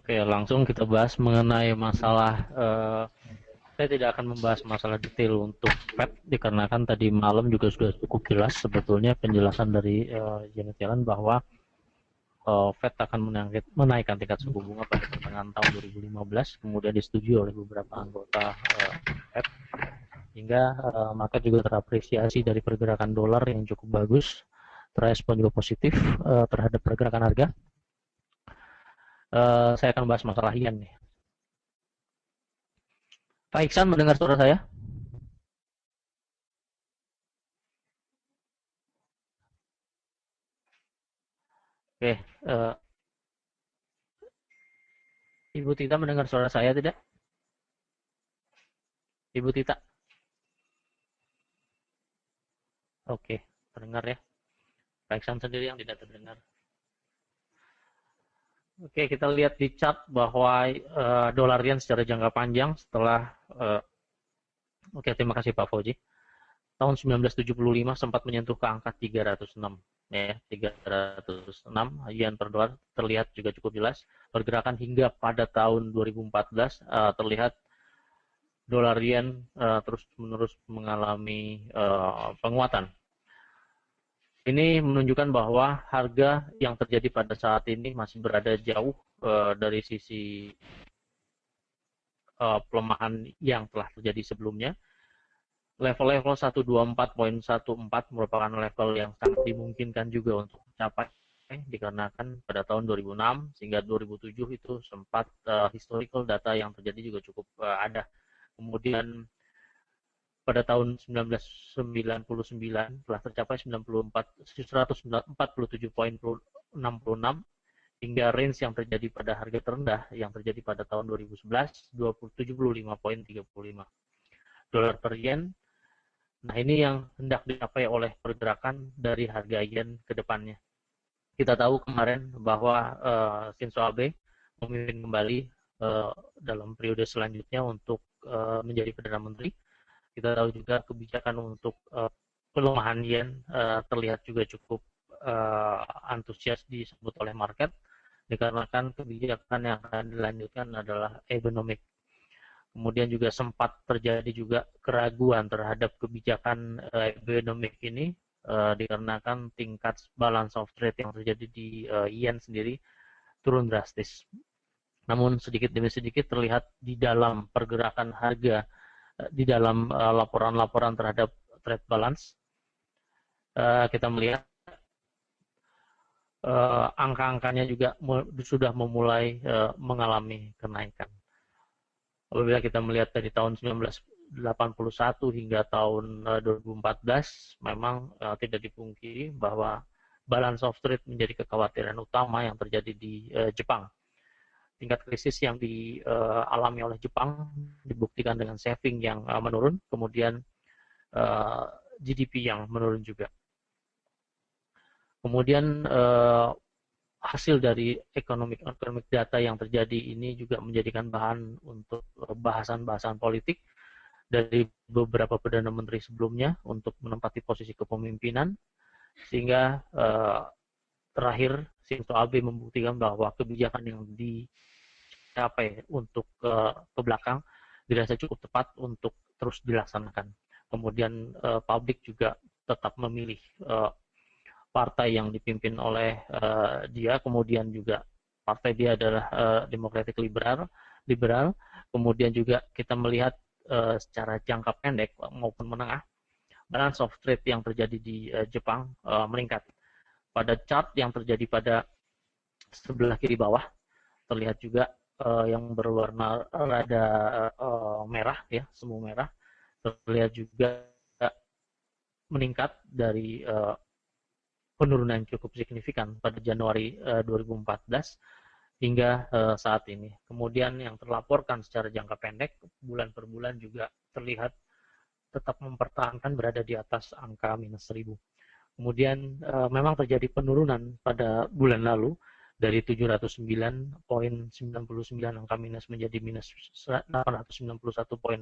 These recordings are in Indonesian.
Oke, langsung kita bahas mengenai masalah saya tidak akan membahas masalah detail untuk Fed dikarenakan tadi malam juga sudah cukup jelas sebetulnya penjelasan dari Janet Yellen bahwa Fed akan menaikkan tingkat suku bunga pada pertengahan tahun 2015, kemudian disetujui oleh beberapa anggota Fed, hingga market juga terapresiasi dari pergerakan dolar yang cukup bagus, terrespon juga positif terhadap pergerakan harga. Saya akan bahas masalah yen nih. Pak Iksan mendengar suara saya? Oke, Ibu Tita mendengar suara saya tidak? Ibu Tita? Oke, terdengar ya. Pak Iksan sendiri yang tidak terdengar. Oke, kita lihat di chart bahwa dolar yen secara jangka panjang setelah oke, terima kasih Pak Fauji. Tahun 1975 sempat menyentuh ke angka 306 ya, 306 yen per dolar terlihat juga cukup jelas. Pergerakan hingga pada tahun 2014 terlihat dolar yen terus-menerus mengalami penguatan. Ini menunjukkan bahwa harga yang terjadi pada saat ini masih berada jauh dari sisi pelemahan yang telah terjadi sebelumnya. Level-level 124.14 merupakan level yang sangat dimungkinkan juga untuk mencapai dikarenakan pada tahun 2006 hingga 2007 itu sempat historical data yang terjadi juga cukup ada. Kemudian pada tahun 1999 telah tercapai 147.66 hingga range yang terjadi pada harga terendah yang terjadi pada tahun 2011 75.35 dolar per yen. Nah, ini yang hendak dicapai oleh pergerakan dari harga yen ke depannya. Kita tahu kemarin bahwa Shinzo Abe memimpin kembali dalam periode selanjutnya untuk menjadi Perdana Menteri. Kita tahu juga kebijakan untuk pelemahan yen terlihat juga cukup antusias disebut oleh market dikarenakan kebijakan yang akan dilanjutkan adalah Abenomics. Kemudian juga sempat terjadi juga keraguan terhadap kebijakan Abenomics ini dikarenakan tingkat balance of trade yang terjadi di yen sendiri turun drastis. Namun sedikit demi sedikit terlihat di dalam pergerakan harga, di dalam laporan-laporan terhadap trade balance, kita melihat angka-angkanya juga sudah memulai mengalami kenaikan. Apabila kita melihat dari tahun 1981 hingga tahun 2014, memang tidak dipungkiri bahwa balance of trade menjadi kekhawatiran utama yang terjadi di Jepang. Tingkat krisis yang dialami oleh Jepang dibuktikan dengan saving yang menurun, kemudian GDP yang menurun juga. Kemudian hasil dari economic data yang terjadi ini juga menjadikan bahan untuk bahasan-bahasan politik dari beberapa Perdana Menteri sebelumnya untuk menempati posisi kepemimpinan, sehingga terakhir Shinzo Abe membuktikan bahwa kebijakan yang dicapai untuk ke belakang dirasa cukup tepat untuk terus dilaksanakan. Kemudian publik juga tetap memilih partai yang dipimpin oleh dia, kemudian juga partai dia adalah Democratic Liberal. Kemudian juga kita melihat secara jangka pendek maupun menengah, balance of trade yang terjadi di Jepang meningkat. Pada chart yang terjadi pada sebelah kiri bawah terlihat juga yang berwarna rada merah ya, semu merah, terlihat juga meningkat dari penurunan cukup signifikan pada Januari 2014 hingga saat ini. Kemudian yang terlaporkan secara jangka pendek bulan per bulan juga terlihat tetap mempertahankan berada di atas angka minus 1000. Kemudian memang terjadi penurunan pada bulan lalu dari 709.99 angka minus menjadi minus 891.85.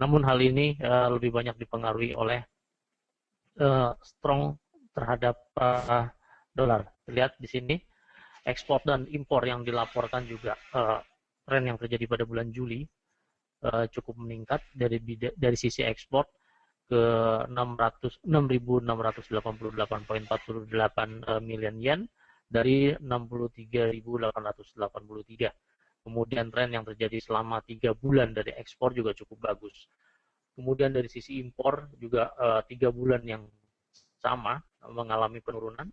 Namun hal ini lebih banyak dipengaruhi oleh strong terhadap dolar. Lihat di sini ekspor dan impor yang dilaporkan juga tren yang terjadi pada bulan Juli cukup meningkat dari sisi ekspor ke 6.688,48 miliar yen dari 63.883. Kemudian tren yang terjadi selama 3 bulan dari ekspor juga cukup bagus. Kemudian dari sisi impor juga 3 bulan yang sama mengalami penurunan.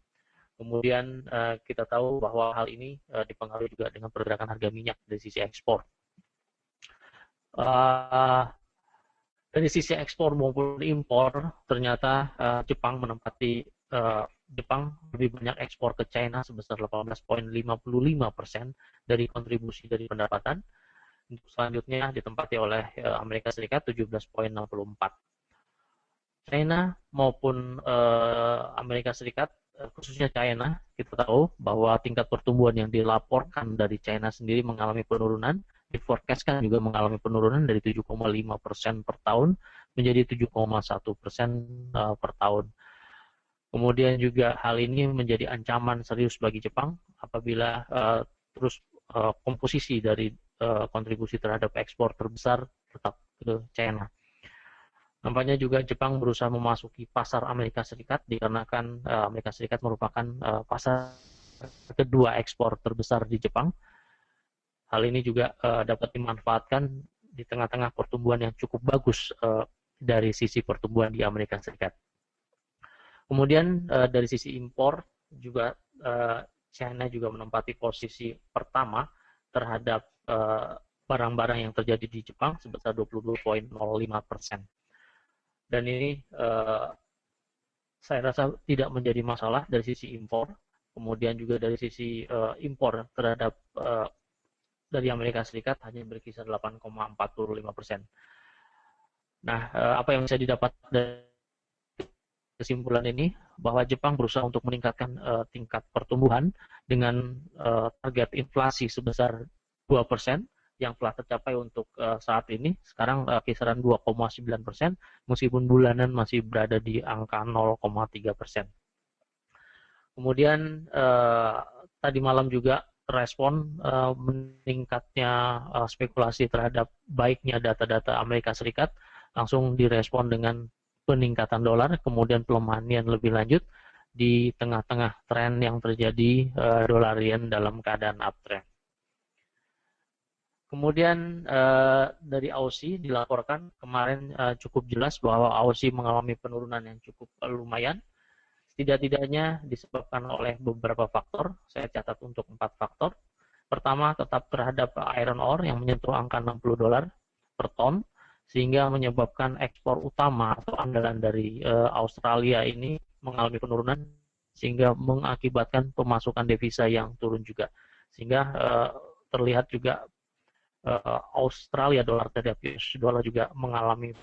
Kemudian kita tahu bahwa hal ini dipengaruhi juga dengan pergerakan harga minyak dari sisi ekspor. Dari sisi ekspor maupun impor, ternyata Jepang menempati Jepang lebih banyak ekspor ke China sebesar 18,55% dari kontribusi dari pendapatan. Untuk selanjutnya ditempati oleh Amerika Serikat 17,64%. China maupun Amerika Serikat, khususnya China, kita tahu bahwa tingkat pertumbuhan yang dilaporkan dari China sendiri mengalami penurunan, diforecastkan juga mengalami penurunan dari 7,5% per tahun menjadi 7,1% per tahun. Kemudian juga hal ini menjadi ancaman serius bagi Jepang apabila terus komposisi dari kontribusi terhadap ekspor terbesar tetap ke China. Nampaknya juga Jepang berusaha memasuki pasar Amerika Serikat dikarenakan Amerika Serikat merupakan pasar kedua ekspor terbesar di Jepang. Hal ini juga dapat dimanfaatkan di tengah-tengah pertumbuhan yang cukup bagus dari sisi pertumbuhan di Amerika Serikat. Kemudian dari sisi impor juga China juga menempati posisi pertama terhadap barang-barang yang terjadi di Jepang sebesar 22,05%. Dan ini saya rasa tidak menjadi masalah dari sisi impor. Kemudian juga dari sisi impor terhadap dari Amerika Serikat hanya berkisar 8,45%. Nah, apa yang bisa didapat dari kesimpulan ini bahwa Jepang berusaha untuk meningkatkan tingkat pertumbuhan dengan target inflasi sebesar 2% yang telah tercapai untuk saat ini. Sekarang kisaran 2,9%, meskipun bulanan masih berada di angka 0,3%. Kemudian tadi malam juga respon meningkatnya spekulasi terhadap baiknya data-data Amerika Serikat langsung direspon dengan peningkatan dolar, kemudian pelemahan yen lebih lanjut di tengah-tengah tren yang terjadi dolar yen dalam keadaan uptrend. Kemudian dari Aussie dilaporkan kemarin cukup jelas bahwa Aussie mengalami penurunan yang cukup lumayan. Tidak-tidaknya disebabkan oleh beberapa faktor, saya catat untuk 4 faktor. Pertama, tetap terhadap iron ore yang menyentuh angka $60 per ton, sehingga menyebabkan ekspor utama atau andalan dari Australia ini mengalami penurunan, sehingga mengakibatkan pemasukan devisa yang turun juga. Sehingga terlihat juga Australia dolar terhadap US dollar juga mengalami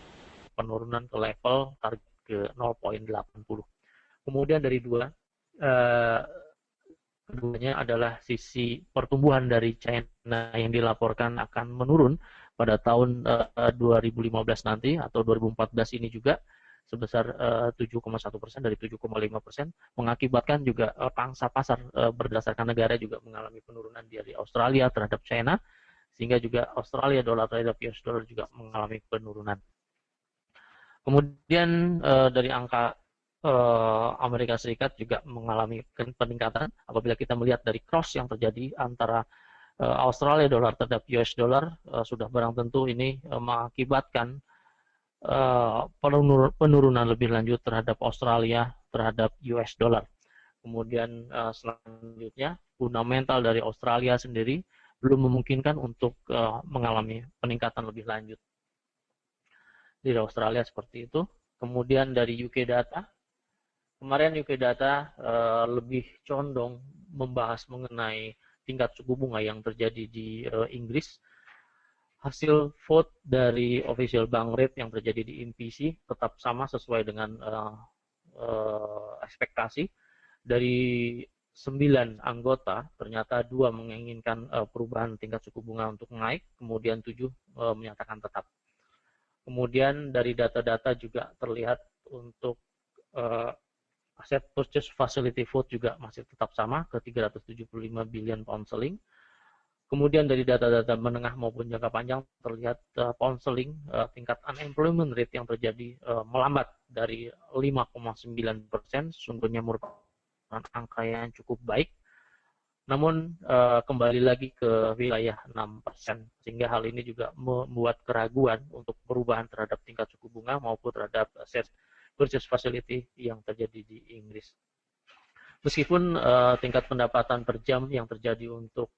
penurunan ke level target ke 0,80. Kemudian dari keduanya adalah sisi pertumbuhan dari China yang dilaporkan akan menurun pada tahun 2015 nanti atau 2014 ini juga sebesar 7,1% dari 7,5%, mengakibatkan juga pangsa pasar berdasarkan negara juga mengalami penurunan dari Australia terhadap China, sehingga juga Australia dolar terhadap US dollar juga mengalami penurunan. Kemudian dari angka Amerika Serikat juga mengalami peningkatan apabila kita melihat dari cross yang terjadi antara Australia dolar terhadap US dollar sudah barang tentu ini mengakibatkan penurunan lebih lanjut terhadap Australia terhadap US dollar. Kemudian selanjutnya fundamental dari Australia sendiri belum memungkinkan untuk mengalami peningkatan lebih lanjut di Australia seperti itu. Kemudian dari UK data, kemarin UK data lebih condong membahas mengenai tingkat suku bunga yang terjadi di Inggris. Hasil vote dari official bank rate yang terjadi di MPC tetap sama sesuai dengan ekspektasi. Dari 9 anggota, ternyata 2 menginginkan perubahan tingkat suku bunga untuk naik, kemudian 7 menyatakan tetap. Kemudian dari data-data juga terlihat untuk Aset purchase facility vote juga masih tetap sama ke 375 billion pound sterling. Kemudian dari data-data menengah maupun jangka panjang terlihat pound sterling tingkat unemployment rate yang terjadi melambat dari 5,9%, sesungguhnya merupakan angka yang cukup baik. Namun kembali lagi ke wilayah 6%, sehingga hal ini juga membuat keraguan untuk perubahan terhadap tingkat suku bunga maupun terhadap aset purchase facility yang terjadi di Inggris. Meskipun tingkat pendapatan per jam yang terjadi untuk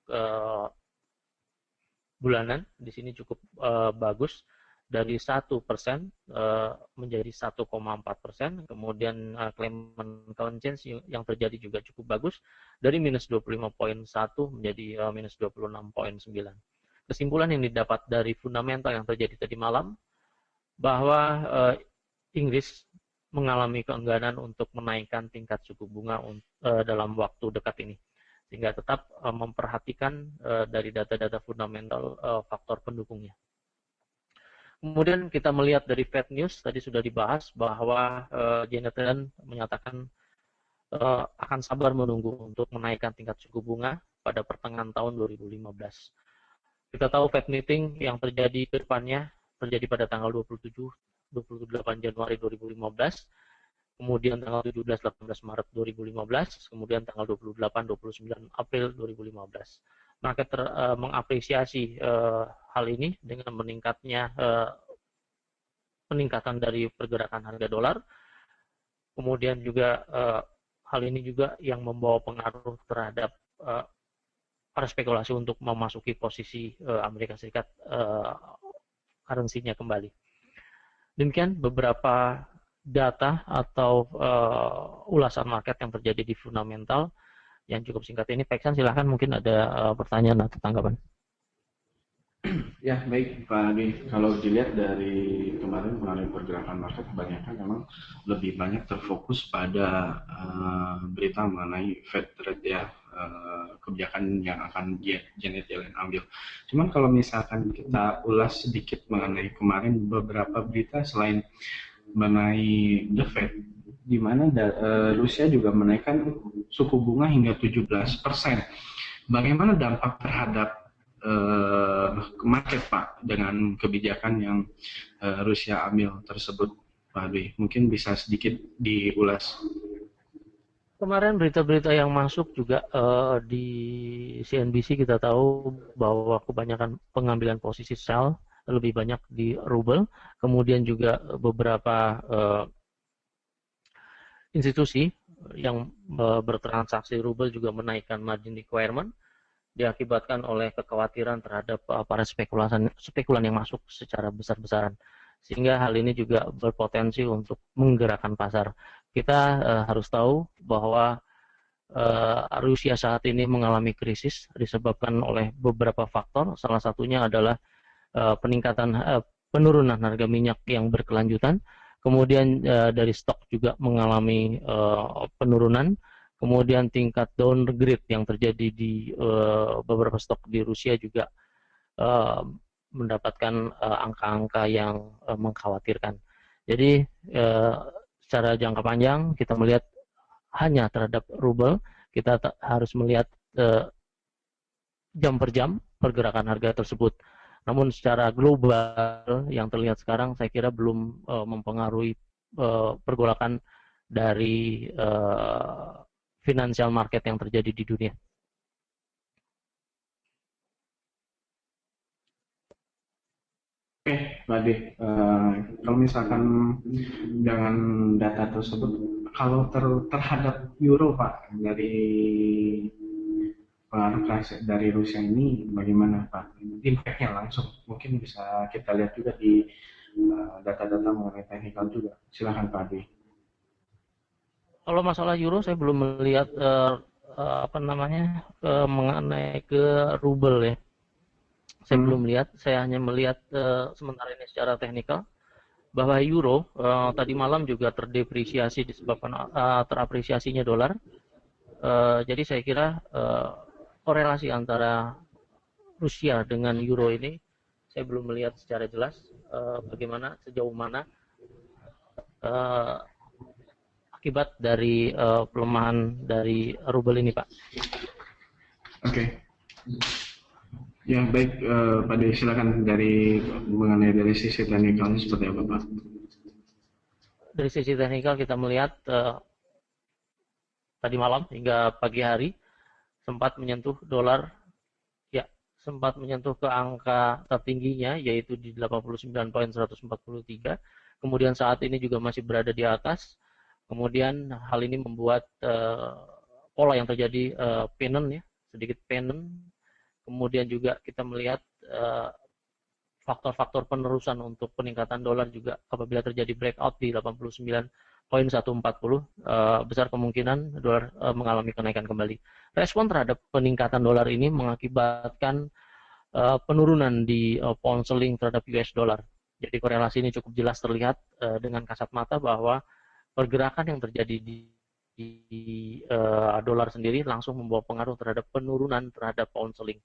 bulanan di sini cukup bagus, dari 1% menjadi 1,4%. Kemudian claimant account change yang terjadi juga cukup bagus, dari minus 25,1 menjadi minus 26,9. Kesimpulan yang didapat dari fundamental yang terjadi tadi malam bahwa Inggris mengalami keengganan untuk menaikkan tingkat suku bunga dalam waktu dekat ini, sehingga tetap memperhatikan dari data-data fundamental faktor pendukungnya. Kemudian kita melihat dari Fed News, tadi sudah dibahas bahwa Janet Yellen menyatakan akan sabar menunggu untuk menaikkan tingkat suku bunga pada pertengahan tahun 2015. Kita tahu Fed meeting yang terjadi ke depannya terjadi pada tanggal 27-28 Januari 2015, kemudian tanggal 17-18 Maret 2015, kemudian tanggal 28-29 April 2015. Market mengapresiasi hal ini dengan meningkatnya peningkatan dari pergerakan harga dolar. Kemudian juga hal ini juga yang membawa pengaruh terhadap para spekulasi untuk memasuki posisi Amerika Serikat currency-nya kembali. Demikian beberapa data atau ulasan market yang terjadi di fundamental yang cukup singkat ini. Pak Iksan, silahkan, mungkin ada pertanyaan atau tanggapan. Ya, baik Pak Adi. Kalau dilihat dari kemarin pergerakan market kebanyakan memang lebih banyak terfokus pada berita mengenai Fed rate ya, kebijakan yang akan Janet Yellen ambil. Cuman kalau misalkan kita ulas sedikit mengenai kemarin beberapa berita selain mengenai the Fed, di mana Rusia juga menaikkan suku bunga hingga 17%. Bagaimana dampak terhadap market Pak dengan kebijakan yang Rusia ambil tersebut, Pak Dwi? Mungkin bisa sedikit diulas. Kemarin berita-berita yang masuk juga di CNBC kita tahu bahwa kebanyakan pengambilan posisi sell lebih banyak di rubel, kemudian juga beberapa institusi yang bertransaksi rubel juga menaikkan margin requirement, diakibatkan oleh kekhawatiran terhadap para spekulan yang masuk secara besar-besaran, sehingga hal ini juga berpotensi untuk menggerakkan pasar. Kita harus tahu bahwa Rusia saat ini mengalami krisis disebabkan oleh beberapa faktor. Salah satunya adalah penurunan harga minyak yang berkelanjutan, kemudian dari stok juga mengalami penurunan. Kemudian tingkat downgrade yang terjadi di beberapa stok di Rusia juga mendapatkan angka-angka yang mengkhawatirkan. Jadi secara jangka panjang kita melihat hanya terhadap rubel, kita harus melihat jam per jam pergerakan harga tersebut. Namun secara global yang terlihat sekarang saya kira belum mempengaruhi pergolakan dari financial market yang terjadi di dunia. Oke, Pak Ade, kalau misalkan dengan data tersebut, kalau terhadap euro Pak, dari pengaruh dari Rusia ini bagaimana Pak? Impact-nya langsung, mungkin bisa kita lihat juga di data-data mengenai teknikal juga. Silakan Pak Ade. Kalau masalah euro saya belum melihat mengenai ke rubel ya. Saya belum lihat, saya hanya melihat sementara ini secara teknikal bahwa euro tadi malam juga terdepresiasi disebabkan terapresiasinya dolar. Jadi saya kira korelasi antara Rusia dengan euro ini saya belum melihat secara jelas bagaimana, sejauh mana akibat dari pelemahan dari rubel ini, Pak. Oke. Ya baik, Pak Dewi, silakan mengenai dari sisi teknikalnya seperti apa, Pak? Dari sisi teknikal kita melihat tadi malam hingga pagi hari sempat menyentuh ke angka tertingginya yaitu di 89.143. Kemudian saat ini juga masih berada di atas. Kemudian hal ini membuat pola yang terjadi pennant ya, sedikit pennant. Kemudian juga kita melihat faktor-faktor penerusan untuk peningkatan dolar juga apabila terjadi breakout di 89.140 besar kemungkinan dolar mengalami kenaikan kembali. Respon terhadap peningkatan dolar ini mengakibatkan penurunan di pound sterling terhadap US dollar. Jadi korelasi ini cukup jelas terlihat dengan kasat mata bahwa pergerakan yang terjadi di dolar sendiri langsung membawa pengaruh terhadap penurunan terhadap pound sterling.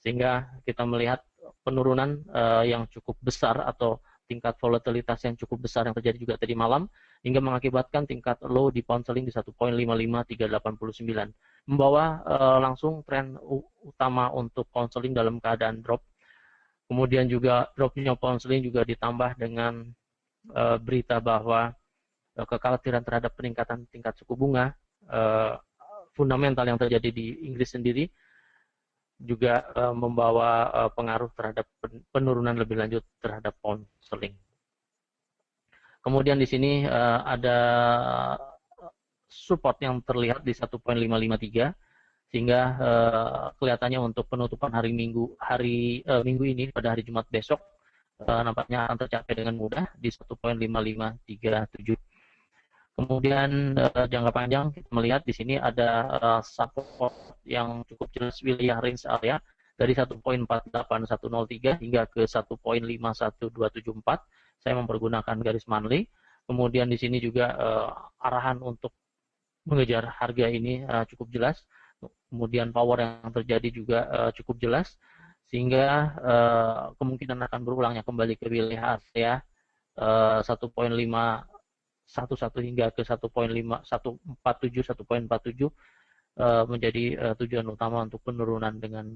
Sehingga kita melihat penurunan yang cukup besar atau tingkat volatilitas yang cukup besar yang terjadi juga tadi malam hingga mengakibatkan tingkat low di pound sterling di 1.55389 membawa langsung tren utama untuk pound sterling dalam keadaan drop. Kemudian juga dropnya pound sterling juga ditambah dengan berita bahwa kekhawatiran terhadap peningkatan tingkat suku bunga fundamental yang terjadi di Inggris sendiri juga membawa pengaruh terhadap penurunan lebih lanjut terhadap pound sterling. Kemudian di sini ada support yang terlihat di 1.553 sehingga kelihatannya untuk penutupan hari Minggu ini pada hari Jumat besok nampaknya akan tercapai dengan mudah di 1.5537. Kemudian jangka panjang kita melihat di sini ada support yang cukup jelas wilayah range area dari 1.48103 hingga ke 1.51274. Saya mempergunakan garis monthly. Kemudian di sini juga arahan untuk mengejar harga ini cukup jelas. Kemudian power yang terjadi juga cukup jelas sehingga kemungkinan akan berulangnya kembali ke wilayah area 1.511 hingga ke 1.47 menjadi tujuan utama untuk penurunan dengan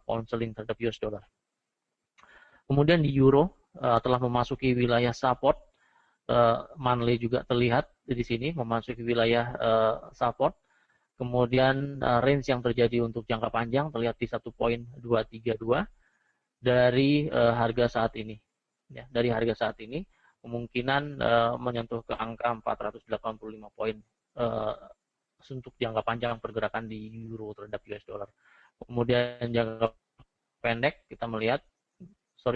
pound sterling terhadap US dollar. Kemudian di euro telah memasuki wilayah support, monthly juga terlihat di sini memasuki wilayah support. Kemudian range yang terjadi untuk jangka panjang terlihat di 1.232 dari harga saat ini. Ya, dari harga saat ini kemungkinan menyentuh ke angka 485 poin untuk jangka panjang pergerakan di euro terhadap US dollar. Kemudian jangka pendek kita melihat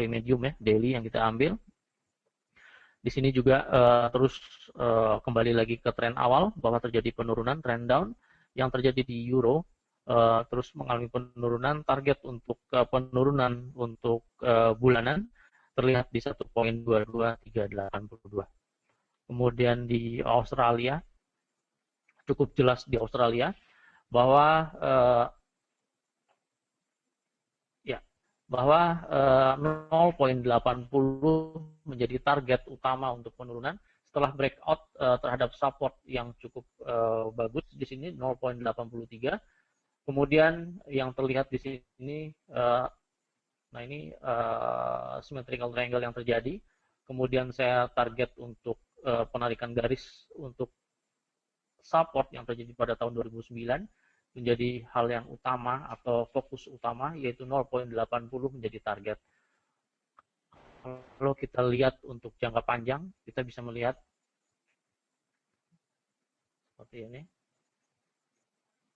medium ya, daily yang kita ambil. Di sini juga terus kembali lagi ke tren awal bahwa terjadi penurunan, trend down yang terjadi di euro terus mengalami penurunan. Target untuk penurunan untuk bulanan terlihat di 1.22382. Kemudian di Australia cukup jelas di Australia bahwa 0.80 menjadi target utama untuk penurunan setelah breakout terhadap support yang cukup bagus di sini 0.83. Kemudian yang terlihat di sini ini symmetrical triangle yang terjadi. Kemudian saya target untuk penarikan garis untuk support yang terjadi pada tahun 2009 menjadi hal yang utama atau fokus utama, yaitu 0.80 menjadi target. Kalau kita lihat untuk jangka panjang, kita bisa melihat seperti ini.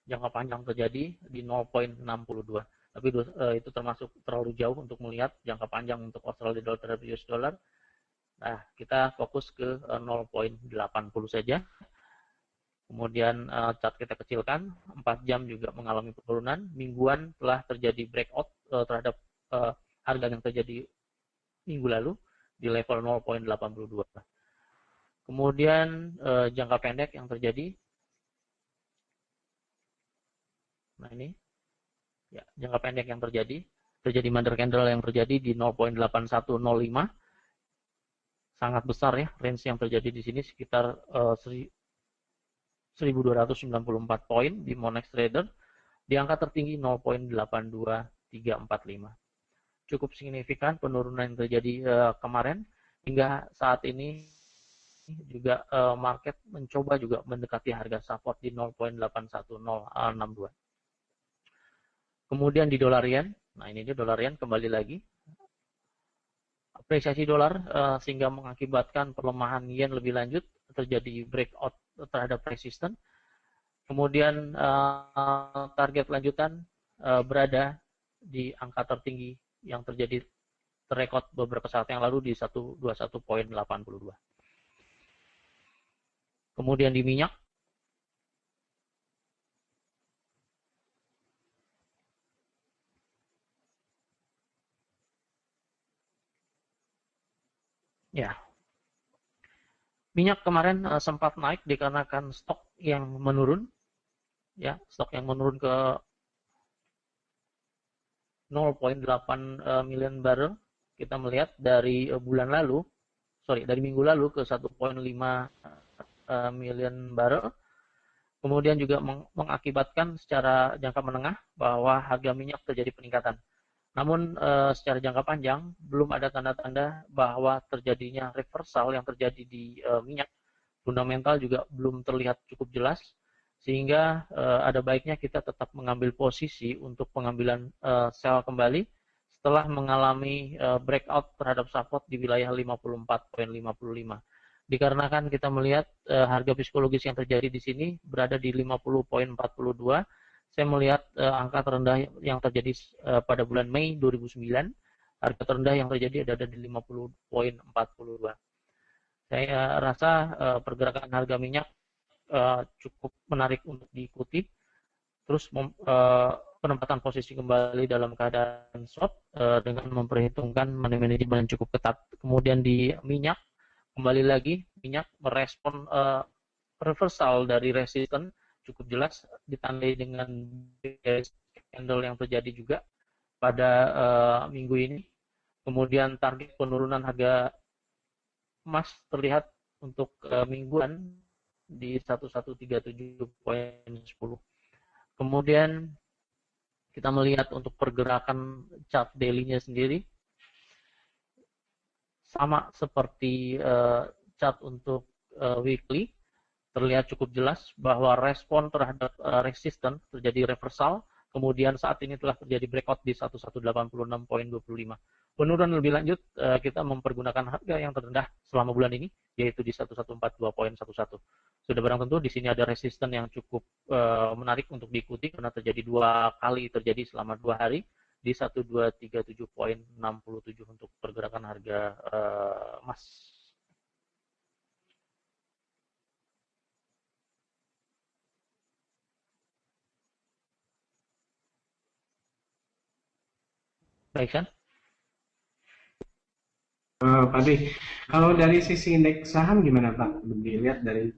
Jangka panjang terjadi di 0.62. Tapi itu termasuk terlalu jauh untuk melihat jangka panjang untuk Australia dollar terhadap US dollar. Nah, kita fokus ke 0.80 saja. Kemudian chart kita kecilkan, 4 jam juga mengalami penurunan. Mingguan telah terjadi breakout terhadap harga yang terjadi minggu lalu di level 0.82. Kemudian jangka pendek yang terjadi. Nah ini, ya, jangka pendek yang terjadi mother candle yang terjadi di 0.8105. Sangat besar ya range yang terjadi di sini sekitar 1.294 poin di Monex Trader, di angka tertinggi 0.82345. Cukup signifikan penurunan yang terjadi kemarin, hingga saat ini juga market mencoba juga mendekati harga support di 0.81062. Kemudian di dolar yen, nah ini dia dolar yen kembali lagi. Apresiasi dolar sehingga mengakibatkan pelemahan yen lebih lanjut, terjadi breakout terhadap resisten. Kemudian target lanjutan berada di angka tertinggi yang terjadi terrekod beberapa saat yang lalu di 121.82. Kemudian di minyak, ya, minyak kemarin sempat naik dikarenakan stok yang menurun, ya, stok yang menurun ke 0.8 million barrel. Kita melihat dari dari minggu lalu ke 1.5 million barrel. Kemudian juga mengakibatkan secara jangka menengah bahwa harga minyak terjadi peningkatan. Namun secara jangka panjang belum ada tanda-tanda bahwa terjadinya reversal yang terjadi di minyak. Fundamental juga belum terlihat cukup jelas, sehingga ada baiknya kita tetap mengambil posisi untuk pengambilan sell kembali setelah mengalami breakout terhadap support di wilayah 54.55. Dikarenakan kita melihat harga psikologis yang terjadi di sini berada di 50.42. Saya melihat angka terendah yang terjadi pada bulan Mei 2009, harga terendah yang terjadi ada di 50.42. Saya rasa pergerakan harga minyak cukup menarik untuk diikuti. Terus penempatan posisi kembali dalam keadaan short dengan memperhitungkan money management cukup ketat. Kemudian di minyak, kembali lagi minyak merespon reversal dari resisten cukup jelas, ditandai dengan candle yang terjadi juga pada minggu ini. Kemudian target penurunan harga emas terlihat untuk mingguan di 1137.10. Kemudian kita melihat untuk pergerakan chart daily-nya sendiri, sama seperti chart untuk weekly, terlihat cukup jelas bahwa respon terhadap resisten terjadi reversal. Kemudian saat ini telah terjadi breakout di 1186.25. Penurunan lebih lanjut, kita mempergunakan harga yang terendah selama bulan ini, yaitu di 1142.11. Sudah barang tentu di sini ada resisten yang cukup menarik untuk diikuti karena terjadi 2 kali terjadi selama 2 hari di 1237.67 untuk pergerakan harga emas. Baik, kan? Pak Dwi, kalau dari sisi indeks saham gimana Pak? Dilihat dari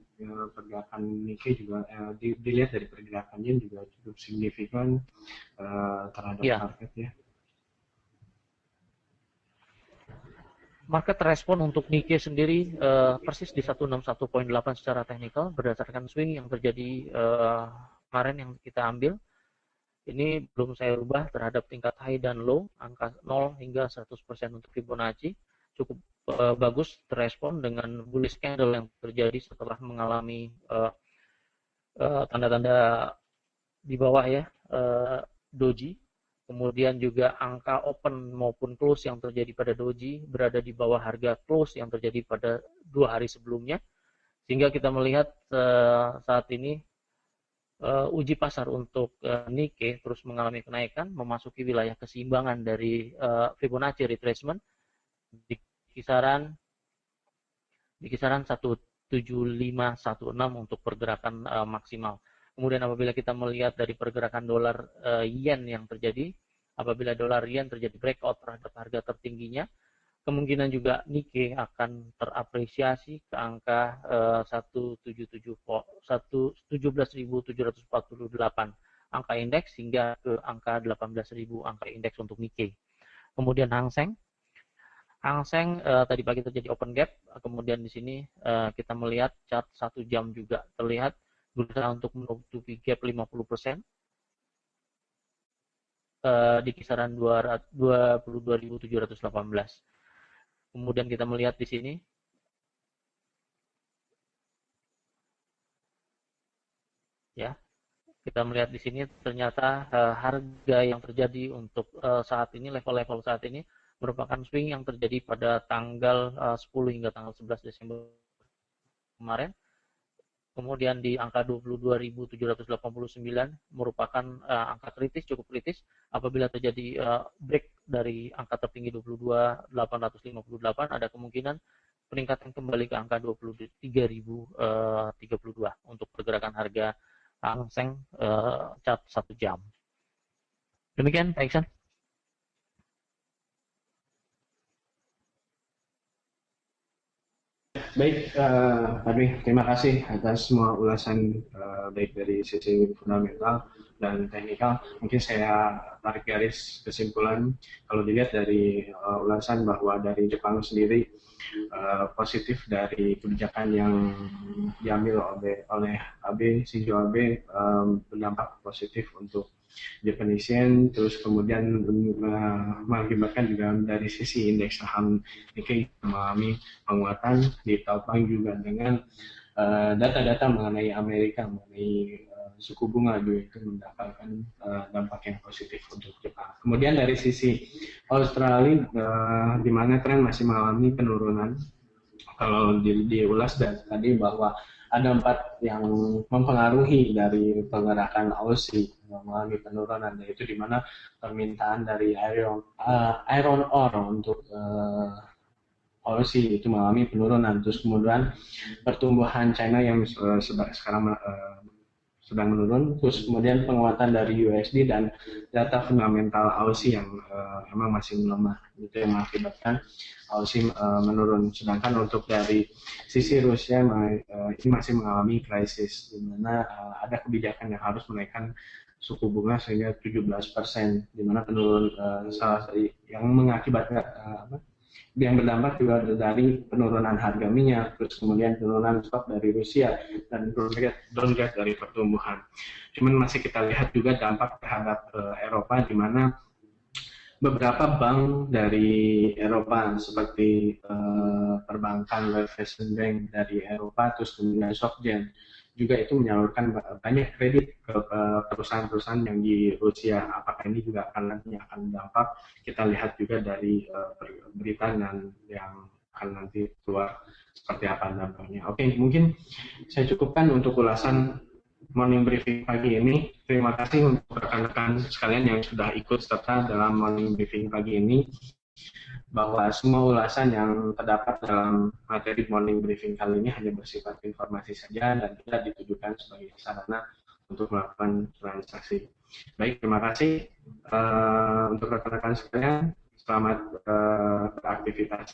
pergerakan Nikkei juga, dilihat dari pergerakannya juga cukup signifikan terhadap market ya. Market respon untuk Nikkei sendiri persis di 161.8 secara teknikal berdasarkan swing yang terjadi kemarin yang kita ambil. Ini belum saya rubah terhadap tingkat high dan low, angka 0 hingga 100% untuk Fibonacci. Cukup bagus terespon dengan bullish candle yang terjadi setelah mengalami tanda-tanda di bawah ya, doji. Kemudian juga angka open maupun close yang terjadi pada doji berada di bawah harga close yang terjadi pada 2 hari sebelumnya. Sehingga kita melihat saat ini uji pasar untuk Nikkei terus mengalami kenaikan, memasuki wilayah keseimbangan dari Fibonacci retracement di kisaran 17516 untuk pergerakan maksimal. Kemudian apabila kita melihat dari pergerakan dolar yen yang terjadi, apabila dolar yen terjadi breakout terhadap harga tertingginya, kemungkinan juga Nikkei akan terapresiasi ke angka 17.748 angka indeks hingga ke angka 18.000 angka indeks untuk Nikkei. Kemudian Hang Seng tadi pagi terjadi open gap, kemudian di sini kita melihat chart 1 jam juga terlihat berusaha untuk menutupi gap 50% di kisaran 22.718. Kemudian kita melihat di sini ya, kita melihat di sini ternyata harga yang terjadi untuk saat ini, level-level saat ini merupakan swing yang terjadi pada tanggal 10 hingga tanggal 11 Desember kemarin. Kemudian di angka 22.789 merupakan angka kritis, cukup kritis. Apabila terjadi break dari angka tertinggi 22.858, ada kemungkinan peningkatan kembali ke angka 23.032 untuk pergerakan harga Hang Seng cat 1 jam. Demikian, Pak Iksan. Baik, Pak Dwi, terima kasih atas semua ulasan baik dari sisi fundamental dan teknikal. Mungkin saya tarik garis kesimpulan kalau dilihat dari ulasan bahwa dari Jepang sendiri positif dari kebijakan yang diambil oleh Abe, Shinzo Abe berdampak positif untuk Japanese yen, terus kemudian mengakibatkan juga dari sisi indeks saham Nikkei mengalami penguatan, ditopang juga dengan data-data mengenai Amerika, mengenai suku bunga juga itu mendapatkan dampak yang positif untuk Jepang. Kemudian dari sisi Australia, di mana tren masih mengalami penurunan. Kalau diulas tadi bahwa ada 4 yang mempengaruhi dari pergerakan Aussie mengalami penurunan, yaitu di mana permintaan dari iron ore untuk Aussie itu mengalami penurunan, terus kemudian pertumbuhan China yang sekarang sedang menurun, terus kemudian penguatan dari USD dan data fundamental Aussie yang emang masih melemah, itu yang mengakibatkan Aussie menurun. Sedangkan untuk dari sisi Rusia ini masih mengalami krisis, di mana ada kebijakan yang harus menaikkan suku bunga sehingga 17%, di mana penurun salah satu yang mengakibatkan yang berdampak juga dari penurunan harga minyak, terus kemudian penurunan stok dari Rusia, dan downgrade dari pertumbuhan. Cuman masih kita lihat juga dampak terhadap Eropa, di mana beberapa bank dari Eropa seperti perbankan Raiffeisen Bank dari Eropa, terus kemudian SocGen juga itu menyalurkan banyak kredit ke perusahaan-perusahaan yang di Rusia. Apakah ini juga nantinya akan berdampak? Kita lihat juga dari berita dan yang akan nanti keluar seperti apa dampaknya. Oke, mungkin saya cukupkan untuk ulasan morning briefing pagi ini. Terima kasih untuk rekan-rekan sekalian yang sudah ikut serta dalam morning briefing pagi ini, bahwa semua ulasan yang terdapat dalam materi morning briefing kali ini hanya bersifat informasi saja dan tidak ditujukan sebagai sarana untuk melakukan transaksi. Baik, terima kasih untuk rekan-rekan sekalian. Selamat beraktivitas.